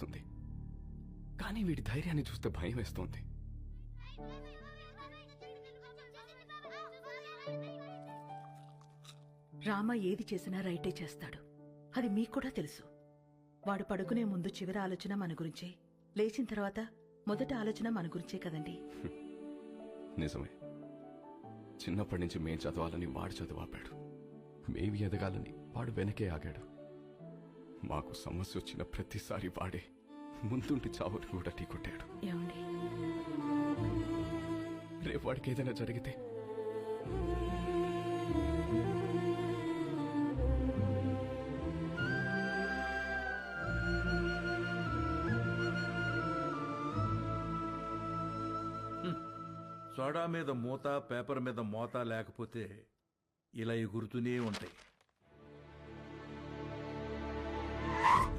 అనిపిస్తుంది. కానీ వీడి ధైర్యాన్ని చూస్తే భయం వేస్తోంది. రామ ఏది చేసినా రైటే చేస్తాడు, అది మీకు కూడా తెలుసు. వాడు పడుకునే ముందు చివరి ఆలోచన మన గురించే, లేచిన తర్వాత మొదటి ఆలోచన మన గురించే కదండి. నిజమే. చిన్నప్పటి నుంచి మేం చదవాలని వాడు చదువాపాడు, మేవి ఎదగాలని వాడు వెనకే ఆగాడు. మాకు సమస్య వచ్చిన ప్రతిసారి వాడే ముందుంటి చావుని కూడా ఢీకొట్టాడు. ఏమండి, రేపు వాడికి ఏదైనా జరిగితే సోడా మీద మూత, పేపర్ మీద మోత లేకపోతే ఇలా ఎగురుతూనే ఉంటాయి.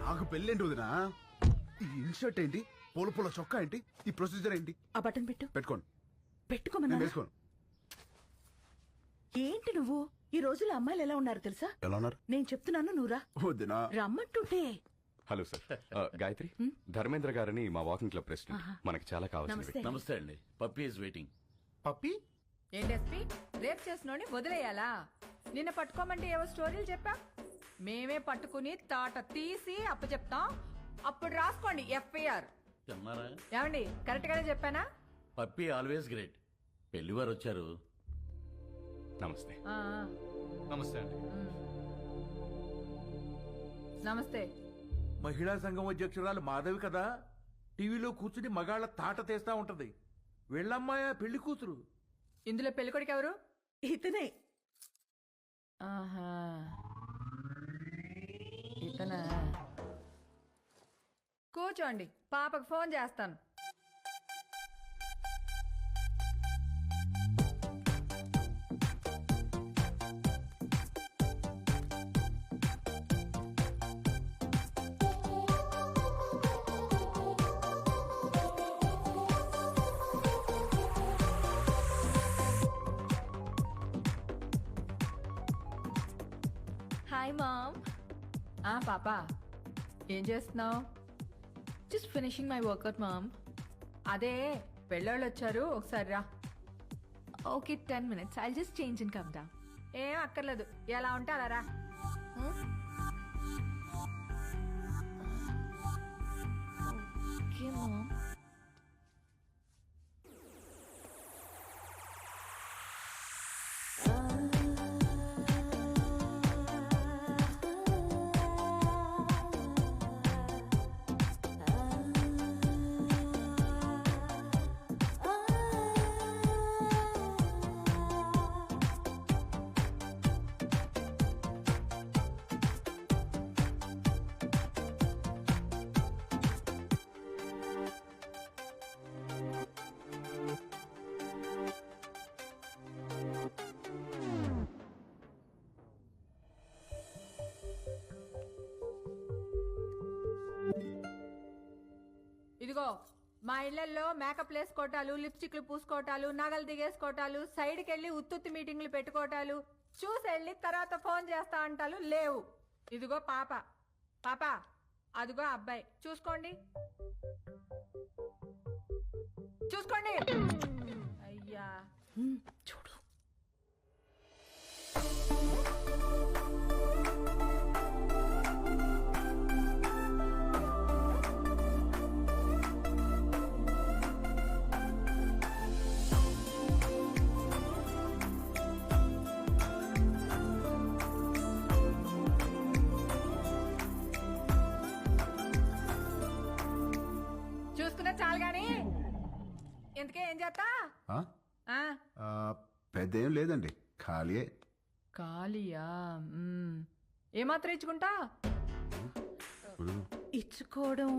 నాకు పెళ్ళేంటి వదినా? ఈ ఇన్షర్ట్ ఏంటి? పూల పూల చొక్కా ఏంటి? ఈ ప్రొసీజర్ ఏంటి? ఆ బటన్ పెట్టు. పెట్టుకోండి. పెట్టుకోమన్నా. నేను వేసుకోను. ఏంటి నువ్వు? ఈ రోజుల్లో అమ్మాయిలు ఎలా ఉన్నారు తెలుసా? ఎలా ఉన్నారు? నేను చెప్తున్నాను, నువ్వురా. వదినా రమ్మంటుంటే. హలో సార్, గాయత్రి, ధర్మేంద్ర గారని మా వాకింగ్ క్లబ్ ప్రెసిడెంట్. మనకి చాలా కావాల్సింది. నమస్తే. నమస్తే అండి. Puppy is waiting. పప్పి ఏంటెస్పీ రేప్ చేసినోని వదిలేయాలా? నిన్న పట్టుకోమంటే ఏవో స్టోరీలు చెప్పా, మేమే పట్టుకుని తాట తీసి అప్పచెప్తాం. అప్పుడు రాసుకోండి ఎఫ్ఐఆర్. తిన్నారా? ఏమండి కరెక్ట్ గానే చెప్పానా? Puppy always great. పెళ్లివారు వచ్చారు. నమస్తే. ఆ, నమస్తే అండి. నమస్తే. మహిళా సంఘం అధ్యక్షురాలు మాధవి కదా, టీవీలో కూర్చుని మగాళ్ళ తాట తీస్తా ఉంటది. వెళ్ళమ్మాయా పెళ్లి కూతురు. ఇందులో పెళ్ళికొడుకు ఎవరు? ఇతనే. ఆహా, ఇతనా? కూర్చోండి, పాపకు ఫోన్ చేస్తాను. Hi mom. పాపా ఏం చేస్తున్నావు? Just finishing my workout mom. అదే పెళ్ళోళ్ళు వచ్చారు, ఒకసారి రా. Okay 10 minutes. I'll just change and come down. ఏం అక్కర్లేదు, ఎలా ఉంటే అలా రా. Okay mom. ఇదిగో మా ఇళ్లలో మేకప్ వేసుకోవటాలు, లిప్స్టిక్లు పూసుకోవటాలు, నగలు దిగేసుకోవటాలు, సైడ్కి వెళ్ళి ఉత్తుత్తి మీటింగ్లు పెట్టుకోవటాలు, చూసి వెళ్ళి తర్వాత ఫోన్ చేస్తా అంటాలు లేవు. ఇదిగో పాప, పాప అదిగో అబ్బాయి, చూసుకోండి చూసుకోండి. అయ్యా చూడు. చూసుకున్నా చాలు గాని ఎందుకే ఏం చేస్తా? పెద్ద ఏం లేదండి, ఖాళీయే. ఖాళీయా? ఏమాత్రం ఇచ్చుకుంటా? ఇచ్చుకోవడం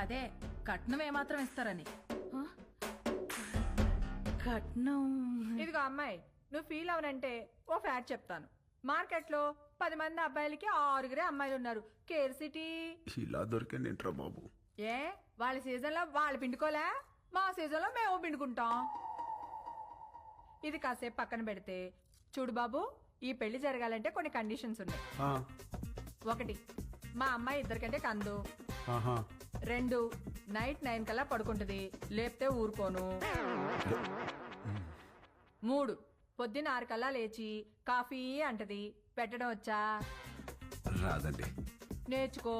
అదే కట్నం ఏమాత్రం ఇస్తారని. కట్నం. ఇదిగో అమ్మాయి, నువ్వు ఫీల్ అవనంటే ఓ ఫ్యాట్ చెప్తాను. మార్కెట్లో 10 మంది అబ్బాయిలకి 6 అమ్మాయిలు ఉన్నారు. Care city. ఇలా దొరికండి ఏంట్రా బాబు? ఏ వాళ్ళ సీజన్లో వాళ్ళు పిండుకోలే, మా సీజన్లో మేము పిండుకుంటాం. ఇది కాసేపు పక్కన పెడితే చూడు బాబు, ఈ పెళ్లి జరగాలంటే కొన్ని కండిషన్స్ ఉన్నాయి. 1, మా అమ్మాయి 2 కంటే కందు. 2 నైట్ 9 కల్లా పడుకుంటది, లేపితే ఊరుకోను. 3 పొద్దున్న 6 కల్లా లేచి కాఫీ అంటది, పెట్టడం వచ్చా? రాదండి. నేర్చుకో.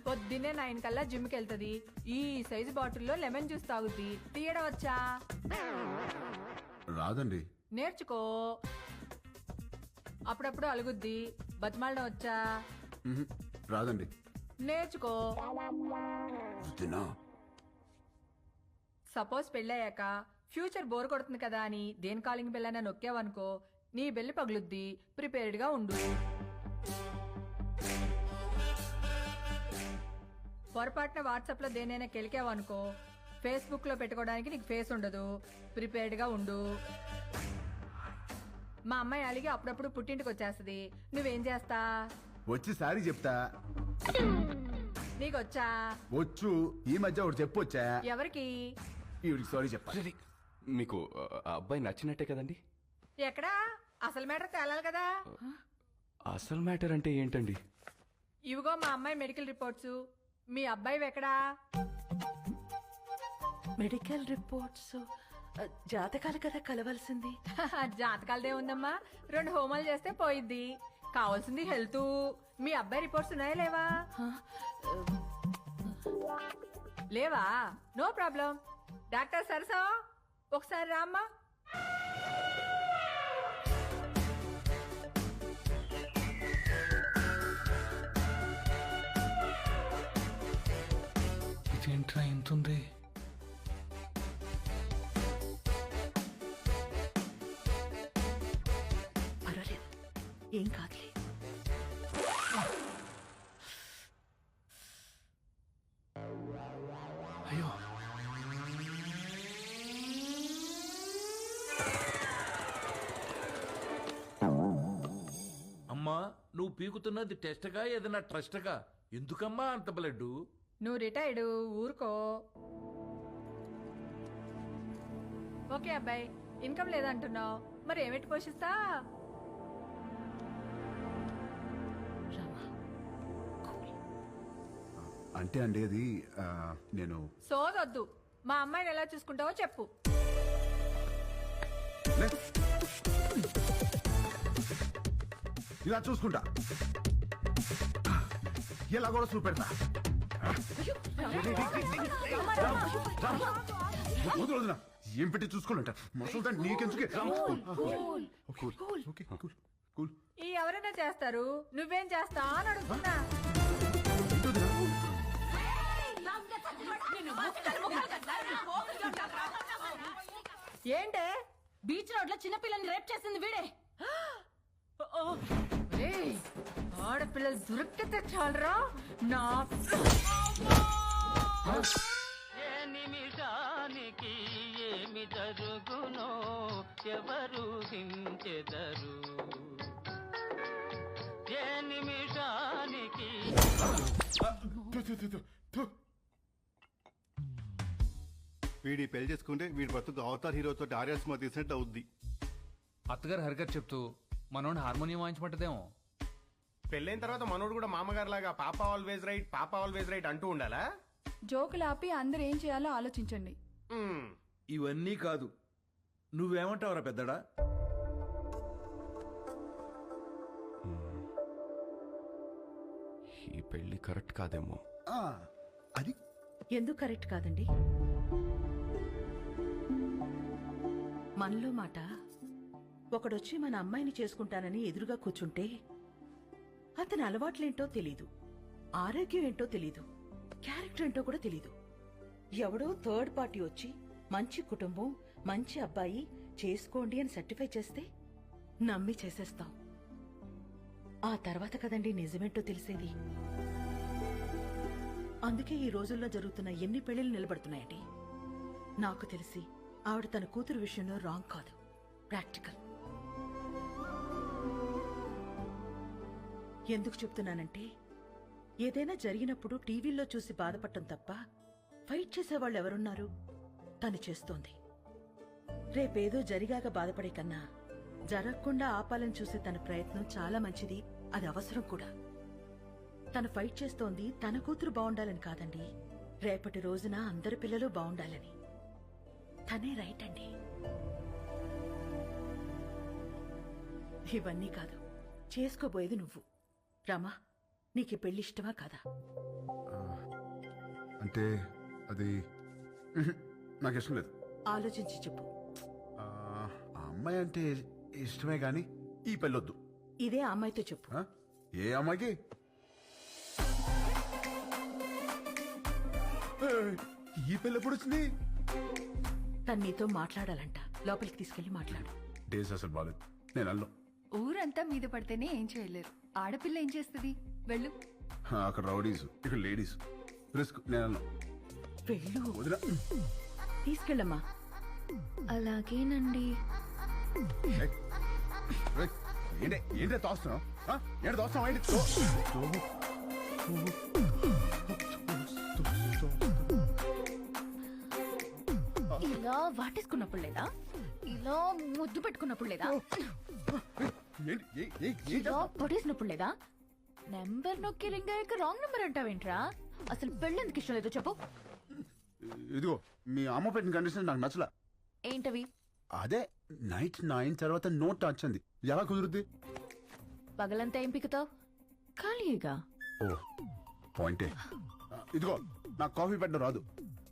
పొద్దున్నే 9 కల్లా జిమ్కి వెళ్తది, ఈ సైజు బాటిల్లో లెమన్ జ్యూస్ తాగుద్ది, తీయడం వచ్చా? రాదండి. నేర్చుకో. అప్పుడప్పుడు అలుగుద్ది, బతిమాలడం వచ్చా? రాదండి. నేర్చుకో. వదినా. సపోజ్ పెళ్ళయ్యాక ఫ్యూచర్ బోర్ కొడుతుంది కదా అని దేని కాలింగ్ బెల్ అయినా నొక్కావనుకో, నీ బెల్లి పగులుద్ది, ప్రిపేర్డ్ గా ఉండు. పొరపాటున వాట్సాప్ లో దేనైనా కెలికావనుకో, ఫేస్బుక్ లో పెట్టుకోవడానికి నీకు ఫేస్ ఉండదు, ప్రిపేర్డ్ గా ఉండు. మా అమ్మాయి అలిగి అప్పుడప్పుడు పుట్టింటికి వచ్చేస్తది, నువ్వేం చేస్తా? వచ్చి సారీ చెప్తా. నీకొచ్చా? వచ్చు. ఈ మధ్య ఒకటి చెప్పొచ్చా? ఎవరికి? ఈవిడికి సారీ చెప్పాలి. సరే, మీకు ఆ అబ్బాయి నచ్చినట్టే కదండి? ఎక్కడా? అసలు మ్యాటర్ తేలాలి కదా. అసలు మ్యాటర్ అంటే ఏంటండి? ఇవిగో మా అమ్మాయి మెడికల్ రిపోర్ట్స్. మీ అబ్బాయి ఎక్కడా? మెడికల్ రిపోర్ట్స్ జాతకాలు కదా కలవాల్సింది. జాతకాలదే ఉందమ్మా, 2 హోమాలు చేస్తే పోయిద్ది. కావాల్సింది హెల్త్. మీ అబ్బాయి రిపోర్ట్స్ ఉన్నాయా లేవా? లేవా? No problem. డాక్టర్ సరసా ఒకసారి రామ్మా. ఇదేంట్రా ఎంతుంది? పర్వాలేదు, ఏం కాదులే. అయ్యో, అమ్మా, నువ్వు పీకుతున్నది టెస్ట్గా ఏదైనా ట్రస్ట్గా? ఎందుకమ్మా అంత బ్లడ్? నువ్వు రిటైర్డ్, ఊరుకో. ఓకే అబ్బాయి, ఇన్కమ్ లేదంటున్నావు, మరి ఏమిటి పోషిస్తా? రామా, అంటే అండి అది నేను సోదొద్దు. మా అమ్మాయిని ఎలా చూసుకుంటావో చెప్పు. లే. ఇలా చూసుకుంటా, ఇలా కూడా చూపెడతా. వద్దు వదినా, ఏం పెట్టి చూసుకోవాలంట మసలు నీకెందుకే. ఈ ఎవరైనా చేస్తారు, నువ్వేం చేస్తా అని అడుగుతున్నా. ఏంటే? బీచ్ రోడ్ లో చిన్నపిల్లని రేప్ చేసింది వీడే. ఏయ్, ఆడపిల్లలు దొరికితే చాలరా నా. ఏ నిమిషానికి ఏమి జరుగునో ఎవరు హించెదరు. ఏ నిమిషానికి వీడి పెళ్లి చేసుకుంటే వీడి బతుకు అవతార్ హీరోతో ఆర్యా సినిమా తీసినట్టు అవుద్ది. అత్తగారు హరికత్ చెప్తూ మనోడిని హార్మోనియం వాయించమంటదేమో. పెళ్ళైన తర్వాత మనోడు కూడా మామగారు లాగా పాప ఆల్వేజ్ రైట్, పాప ఆల్వేజ్ రైట్ అంటూ ఉండాలా? జోకులు ఆపి అందరూ ఏం చేయాలో ఆలోచించండి. ఇవన్నీ కాదు, నువ్వేమంటావురా పెద్దడా? ఈ పెళ్లి కరెక్ట్ కాదేమో. అది ఎందుకు కరెక్ట్ కాదండి? మనలో మాట, ఒకడొచ్చి మన అమ్మాయిని చేసుకుంటానని ఎదురుగా కూర్చుంటే అతని అలవాట్లేంటో తెలీదు, ఆరోగ్యం ఏంటో తెలీదు, క్యారెక్టర్ ఏంటో కూడా తెలీదు. ఎవడో థర్డ్ పార్టీ వచ్చి మంచి కుటుంబం, మంచి అబ్బాయి చేసుకోండి అని సర్టిఫై చేస్తే నమ్మి చేసేస్తాం. ఆ తర్వాత కదండి నిజమేంటో తెలిసేది. అందుకే ఈ రోజుల్లో జరుగుతున్న ఎన్ని పెళ్లిళ్ళు నిలబడుతున్నాయండి. నాకు తెలిసి ఆవిడ తన కూతురు విషయంలో రాంగ్ కాదు, ప్రాక్టికల్. ఎందుకు చెప్తున్నానంటే, ఏదైనా జరిగినప్పుడు టీవీల్లో చూసి బాధపడటం తప్ప ఫైట్ చేసేవాళ్ళు ఎవరున్నారు? తను చేస్తోంది. రేపేదో జరిగాక బాధపడే కన్నా జరగకుండా ఆపాలని చూసే తన ప్రయత్నం చాలా మంచిది, అది అవసరం కూడా. తను ఫైట్ చేస్తోంది తన కూతురు బాగుండాలని కాదండి, రేపటి రోజున అందరి పిల్లలు బాగుండాలని. తనే రైట్ అండి. ఇవన్నీ కాదు, చేసుకోబోయేది నువ్వు. రామా, నీకు ఈ పెళ్లి ఇష్టమా కాదా? అంటే అది నాకు ఇష్టం లేదు. ఆలోచించి చెప్పు. ఆ అమ్మాయి అంటే ఇష్టమే గాని ఈ పెళ్ళొద్దు. ఇదే ఆ అమ్మాయితో చెప్పు. ఏ అమ్మాయికి? ఈ పెళ్ళి ఎప్పుడు వచ్చింది? తను నీతో మాట్లాడాలంట, లోపలికి తీసుకెళ్లి మాట్లాడు. డేస్ అసలు బాలేదు, నేను అల్లం. ఊరంతా మీద పడితేనే ఏం చేయలేరు. ఆడపిల్ల ఏం చేస్తుంది? వెళ్ళు. అక్కడ రౌడీస్, ఇక్కడ లేడీస్. రిస్క్, నేను అల్లం. వెళ్ళు, వదినా. తీసుకెళ్ళమ్మా. అలాగేనండి. ఏంటే తోస్తున్నావు? ఏంటి తోస్తున్నావు? ఏంటి ఇలా వాటేసుకున్నప్పుడు లేదా? ఇలా ముద్దు పెట్టుకున్నప్పుడు లేదా? ఇలా పొడేసినప్పుడు లేదా? నెంబర్ నొక్కి రింగ్ అయ్యాక రాంగ్ నెంబర్ అంటావేంట్రా? అసలు పెళ్ళెందుకు ఇష్టం లేదో చెప్పు. ఇదిగో మీ అమ్మ పెట్టిన కండిషన్ నాకు నచ్చలా. ఏంటవి? అదే నైట్ 9 తర్వాత నో టచ్ అంది. ఎలా కుదురుద్ది? పగలంతా ఏం పిక్కుతావు? ఖాళీగా. ఓ పాయింటే. ఇదిగో నాకు కాఫీ పెట్టడం రాదు.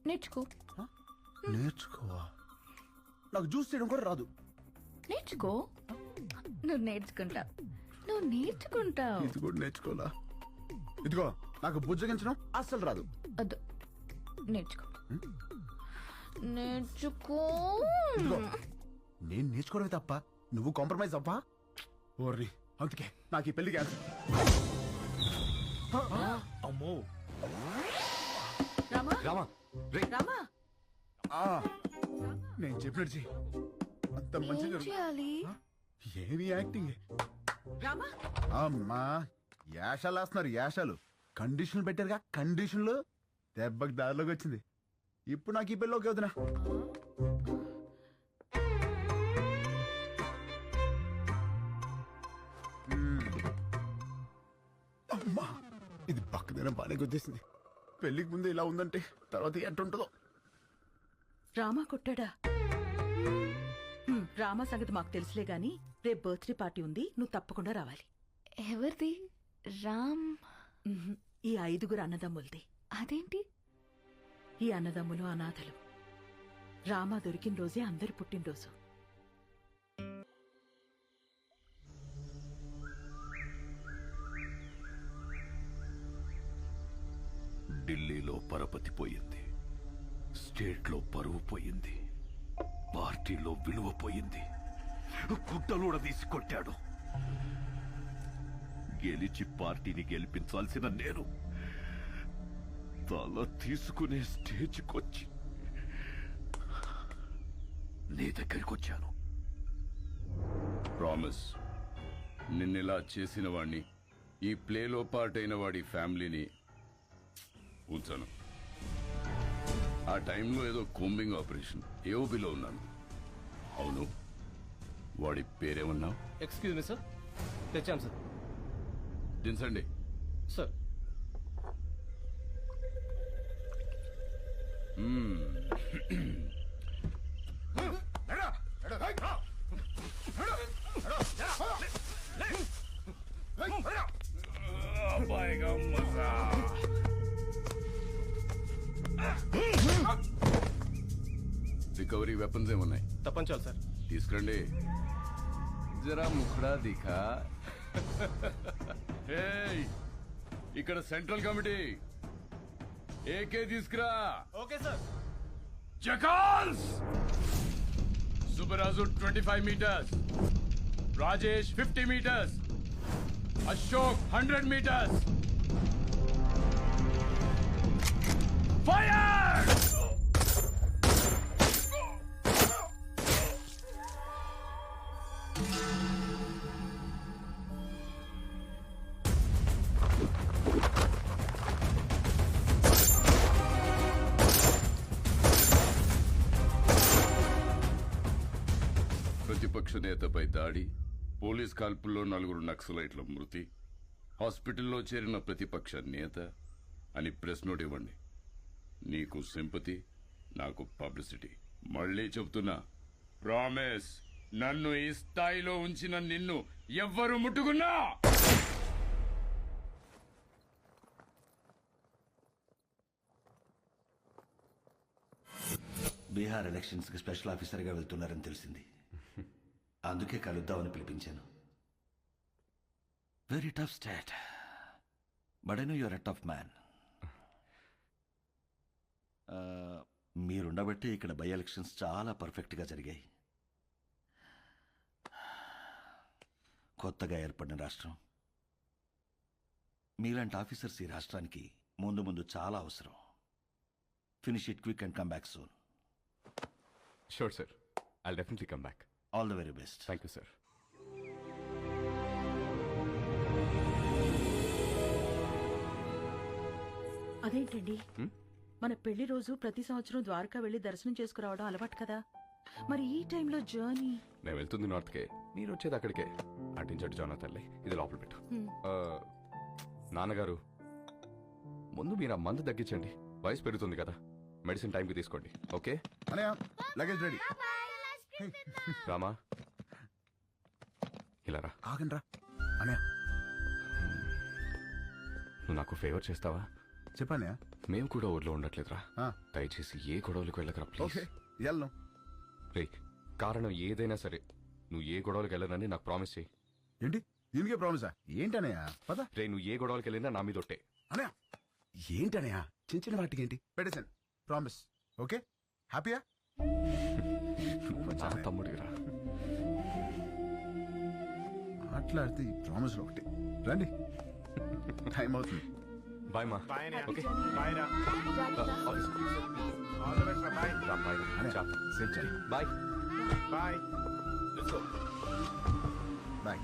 నేర్చుకో. నేర్చుకోవా? నాకు జ్యూస్ చేయడం కూడా రాదు. నేర్చుకో. నువ్వు నేర్చుకుంటావు. నువ్వు నేర్చుకుంటావు. ఇది కూడా నేర్చుకోవాలా? ఇదిగో నాకు బుజ్జగించడం అస్సలు రాదు. వద్దు, నేర్చుకో. నేర్చుకో. ఇదిగో నేను నేర్చుకోవడమే తప్ప నువ్వు కాంప్రమైజ్ అవ్వా? ఓర్రి, అందుకే నాకు ఈ పెళ్లి క్యాన్సిల్. అమ్మో రామా, రామా, రే. రామా, నేను చెప్పినట్టు చెయ్యి. అంత ఏం మంచిగా చేయాలి? ఏమి యాక్టింగ్. రామా. అమ్మా యాషాలు వేస్తున్నారు, యాషాలు. కండిషన్లు పెట్టారుగా, కండిషన్లు. దెబ్బకి దారిలోకి వచ్చింది. ఇప్పుడు నాకు ఈ పెళ్ళిలోకి వదినా. అమ్మా ఇది పక్కదైనా బాగానే గుర్తిస్తుంది. పెళ్లికి ముందు ఇలా ఉందంటే తర్వాత ఎట్టుంటుందో. రామా కొట్టాడా? రామా సంగతి మాకు తెలుసులే గాని, రేపు బర్త్డే పార్టీ ఉంది, నువ్వు తప్పకుండా రావాలి. ఎవరిది? రామ్. ఈ 5 అన్నదమ్ములది. అదేంటి? ఈ అన్నదమ్ములు అనాథలు. రామా దొరికిన రోజే అందరి పుట్టినరోజు. ఢిల్లీలో పరపతి పోయింది, స్టేట్లో పరువు పోయింది, పార్టీలో విలువ పోయింది. గుడ్డలూడ తీసుకొట్టాడు. గెలిచి పార్టీని గెలిపించాల్సిన నేను తల తీసుకునే స్టేజ్కొచ్చి నీ దగ్గరికి వచ్చాను. ప్రామిస్, నిన్నెలా చేసిన వాణ్ణి, ఈ ప్లేలో పార్ట్ అయిన వాడి ఫ్యామిలీని ఉంచాను. ఆ టైంలో ఏదో కోంబింగ్ ఆపరేషన్ ఏఓబిలో ఉన్నాను. అవును, వాడి పేరేమన్నావు? ఎక్స్క్యూజ్ మీ సార్, తెచ్చాం సార్. దించండి సార్. రికవరీ వెపన్స్ ఏమున్నాయి? తప్పంచాలి సార్. తీసుకురండి. జరా ముఖడా దిఖా. ఏయ్, ఇక్కడ సెంట్రల్ కమిటీ ఏకే తీసుకురా. Okay sir. జకాల్స్. Subbaraju 25 meters, Rajesh 50 meters, Ashok 100 meters. Fire! ప్రతిపక్ష నేతపై దాడి, పోలీస్ కాల్పుల్లో 4 నక్సలైట్ల మృతి, హాస్పిటల్లో చేరిన ప్రతిపక్ష నేత అని ప్రెస్ నోట్ ఇవ్వండి. నీకు సింపతి, నాకు పబ్లిసిటీ. మళ్ళీ చెప్తున్నా, ప్రామిస్, నన్ను ఈ స్థాయిలో ఉంచిన నిన్ను ఎవ్వరు ముట్టుకున్నా బీహార్ ఎలక్షన్స్ కి స్పెషల్ ఆఫీసర్ గా వెళ్తున్నారని తెలిసింది. అందుకే కలుద్దామని పిలిపించాను. Very tough state, but I know you're a tough man. మీరుండబట్టి ఇక్కడ బై ఎలక్షన్స్ చాలా పర్ఫెక్ట్గా జరిగాయి. కొత్తగా ఏర్పడిన రాష్ట్రం, మీలాంటి ఆఫీసర్స్ ఈ రాష్ట్రానికి ముందు ముందు చాలా అవసరం. Finish it quick and come back soon. Sure sir, I definitely come back. All the very best. Thank you sir. అదేంటండి, మన పెళ్లి రోజు ప్రతి సంవత్సరం ద్వారకా వెళ్లి దర్శనం చేసుకురావడం అలవాటు కదా, మరి ఈ టైంలో జర్నీ? నేను వెళ్తుంది నార్త్కే, మీరు వచ్చేది అక్కడికే. అటించట్టు జానా తల్లి, ఇది లోపల పెట్టు. నాన్నగారు, ముందు మీరు ఆ మందు తగ్గించండి, వయసు పెరుగుతుంది కదా. మెడిసిన్ టైంకి తీసుకోండి, ఓకే? Luggage ready. రామా, ఇలా రా. ఆగండి రా అనయా. నువ్వు నాకు ఫేవర్ చేస్తావా? చెప్పానయా. మేము కూడా ఊర్లో ఉండట్లేదురా, దయచేసి ఏ గొడవలకు వెళ్ళకరా ప్లీజ్. వెళ్ళను రే, కారణం ఏదైనా సరే నువ్వు ఏ గొడవలకు వెళ్ళనని నాకు ప్రామిస్ చేయి. ఏంటి దీనికే ప్రామిసా? ఏంటనయా పద. రే, నువ్వు ఏ గొడవలకు వెళ్ళినా నా మీద ఒట్టే. అనయా ఏంటనయా, చిన్న చిన్న వాటికి ఏంటి? పెట్టేశాను, ప్రామిస్. ఓకే, హ్యాపీయా? నా తమ్ముడిరా. మాట్లాడితే ఈ ప్రామిస్లో ఒకటి. రండి, టైం అవుతుంది. బాయ్ మా. ఓకే బాయ్ రా. ఆల్ ద బెస్ట్ రా. బాయ్. బాయ్. సేఫ్ చేయండి. Bye. Bye. Let's go. Bye.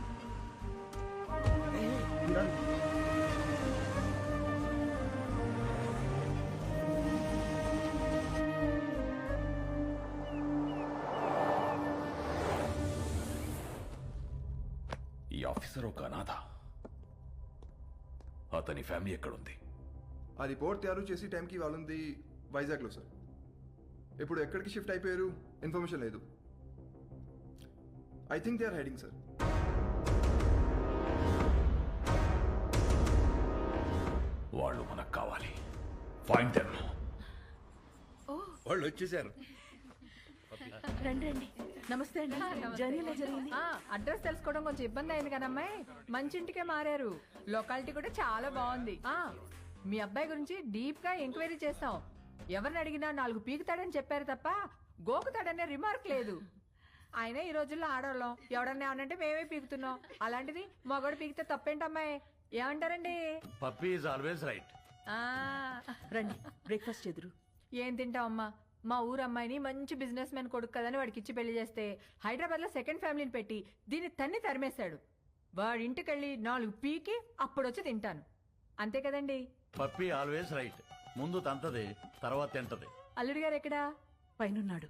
ఈ ఆఫీసర్ ఒక అనాథ. అతని ఫ్యామిలీ ఎక్కడుంది? ఆ రిపోర్ట్ తయారు చేసి టైంకి వాళ్ళుంది వైజాగ్లో సార్. ఇప్పుడు ఎక్కడికి షిఫ్ట్ అయిపోయారు ఇన్ఫర్మేషన్ లేదు. I think they are hiding sir. వాళ్ళు మనకు కావాలి. Find them. వాళ్ళు వచ్చేసారు. రండి రండి. నమస్తే అండి. జర్నీ ఎలా జరిగింది? అడ్రస్ తెలుసుకోవడం కొంచెం ఇబ్బంది అయింది కదమ్మాయి. మంచి ఇంటికే మారారు. లొకాలిటీ కూడా చాలా బాగుంది. మీ అబ్బాయి గురించి డీప్ గా ఎంక్వైరీ చేస్తాం. ఎవరిని అడిగినా 4 పీకుతాడని చెప్పారు తప్ప గోకుతాడనే రిమార్క్ లేదు. ఆయన ఈ రోజుల్లో ఆడవాళ్ళం, ఎవడన్నా ఏమనంటే మేమే పీకుతున్నాం. అలాంటిది మగోడు పీకితే తప్పేంటమ్మాయి? ఏమంటారండి? Puppy is always right. రండి, బ్రేక్ఫాస్ట్ ఎదురు. ఏం తింటావమ్మా? మా ఊరు అమ్మాయిని మంచి బిజినెస్ మ్యాన్ కొడుకు కదని వాడికి ఇచ్చి పెళ్లి చేస్తే హైదరాబాద్ లో సెకండ్ ఫ్యామిలీని పెట్టి దీన్ని తన్ని తరిమేశాడు. వాడి ఇంటికెళ్ళి 4 పీకి అప్పుడొచ్చి తింటాను. అంతే కదండి? Puppy always right. ముందు తంతది, తర్వాత తింటది. అల్లుడి గారు ఎక్కడా? పైనున్నాడు.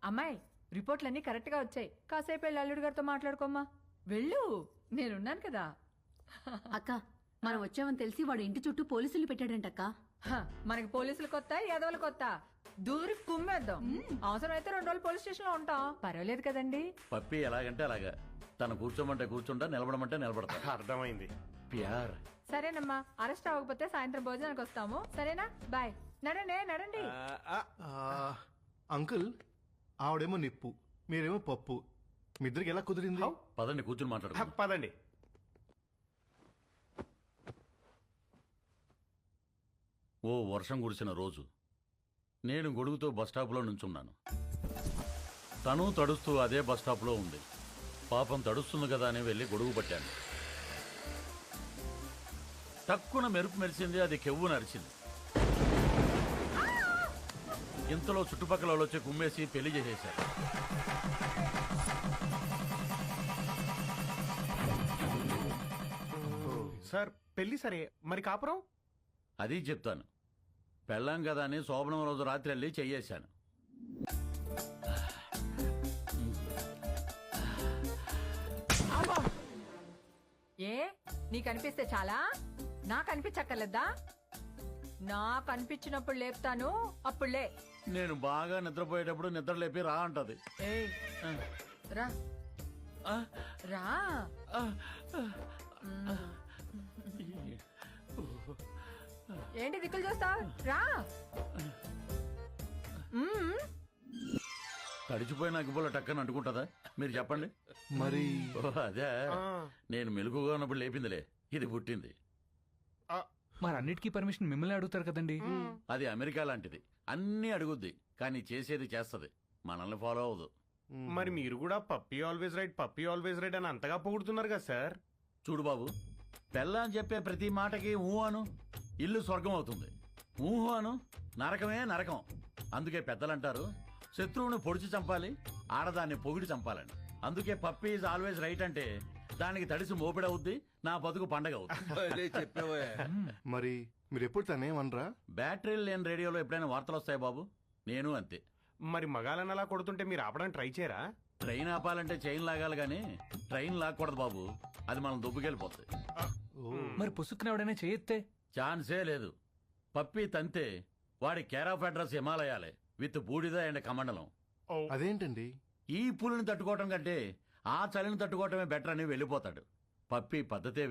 అమ్మాయి, రిపోర్ట్లన్నీ కరెక్ట్ గా వచ్చాయి. కాసేపు వెళ్ళి అల్లుడి గారితో మాట్లాడుకోమ్మా. వెళ్ళు, నేనున్నాను కదా. అక్క, మనం వచ్చామని తెలిసి వాడు ఇంటి చుట్టూ పోలీసులు పెట్టాడంటక్క. మనకి పోలీసులు కొత్త, యాదవులు కొత్త. దూరి కుమ్మేద్దాం. అవసరం అయితే 2 రోజులు పోలీస్ స్టేషన్ లో ఉంటాం. పర్వాలేదు కదండి? పప్పీ ఎలాగంటే అలాగా. తను కూర్చోమంటే కూర్చుంటా, నిలబడమంటే నిలబడతా. అర్థమైంది. ప్యార్. సరేనమ్మా, అరెస్ట్ అవ్వకపోతే సాయంత్రం భోజనానికి వస్తాము. సరేనా? బాయ్. నడండి. అంకుల్, ఆవిడేమో నిప్పు, మీరేమో పప్పు. మీ ఇద్దరికి ఎలా కుదిరింది? పదండి, కూర్చుని మాట్లాడు. పదండి. ఓ వర్షం కురిసిన రోజు నేను గొడుగుతో బస్టాప్లో నుంచున్నాను. తను తడుస్తూ అదే బస్టాప్లో ఉంది. పాపం తడుస్తుంది కదా అని వెళ్ళి గొడుగు పట్టాను. తక్కువ మెరుపు మెరిసింది, అది కెవ్వు నరిచింది. ఇంతలో చుట్టుపక్కల వాళ్ళు వచ్చి కుమ్మేసి పెళ్లి చేసేశారు. సార్, పెళ్లి సరే, మరి కాపురం? అది చెప్తాను. పెళ్ళాం కదా అని శోభనం రోజు రాత్రి వెళ్ళి చెయ్యేశాను. ఏ నీకు అనిపిస్తే చాలా నాకు అనిపించక్కర్లేదా? నాకు అనిపించినప్పుడు లేపుతాను, అప్పుడు లే. నేను బాగా నిద్రపోయేటప్పుడు నిద్ర లేపి రా అంటది. ఏయ్, రా రా. ఏంటి దిక్కులు చూస్తావు? రా. తడిచిపోయిన అగ్గిపుల్ల టక్కని అంటుకుంటుందా? మీరు చెప్పండి. మరి అదే నేను మెలుగుగా ఉన్నప్పుడు లేపిందిలే, ఇది పుట్టింది. మరి అన్నిటికీ పర్మిషన్ మిమ్మల్ని అడుగుతారు కదండి. అది అమెరికా లాంటిది, అన్నీ అడుగుద్ది కానీ చేసేది చేస్తది, మనల్ని ఫాలో అవ్వదు. మరి మీరు కూడా పప్పీ ఆల్వేస్ రైట్ అని అంతగా పొగుడుతున్నారు కదా సార్. చూడు బాబు, పెళ్ళాని చెప్పే ప్రతి మాటకి ఊహు అను, ఇల్లు స్వర్గం అవుతుంది. ఊహు అను, నరకమే నరకం. అందుకే పెద్దలంటారు, శత్రువుని పొడిచి చంపాలి, ఆడదాన్ని పొగిడి చంపాలని. అందుకే పప్పీ ఈజ్ ఆల్వేస్ రైట్ అంటే దానికి తడిసి మోపిడవుద్ది, నా బతుకు పండగ అవుతుంది. మరి మీరు ఎప్పుడు తనేమనరా? బ్యాటరీలు లేని రేడియోలో ఎప్పుడైనా వార్తలు వస్తాయి బాబు, నేను అంతే. మరి మగాలని అలా కొడుతుంటే మీరు ఆపడానికి ట్రై చేయరా? ట్రైన్ ఆపాలంటే చైన్ లాగాలి గానీ ట్రైన్ లాక్కూడదు బాబు, అది మనం దుబ్బుకెళ్ళిపోతుంది. మరి పుసుక్కున ఎవడైనా చేయెత్తే ఛాన్సే లేదు. పప్పి తంతే వాడి కేర్ ఆఫ్ అడ్రస్ హిమాలయాలే విత్ బూడిద అండ్ కమండలం. అదేంటండి? ఈ పులిని తట్టుకోవటం కంటే ఆ చలిని తట్టుకోవటమే బెటర్ అని వెళ్ళిపోతాడు. పప్పి పద్ధతే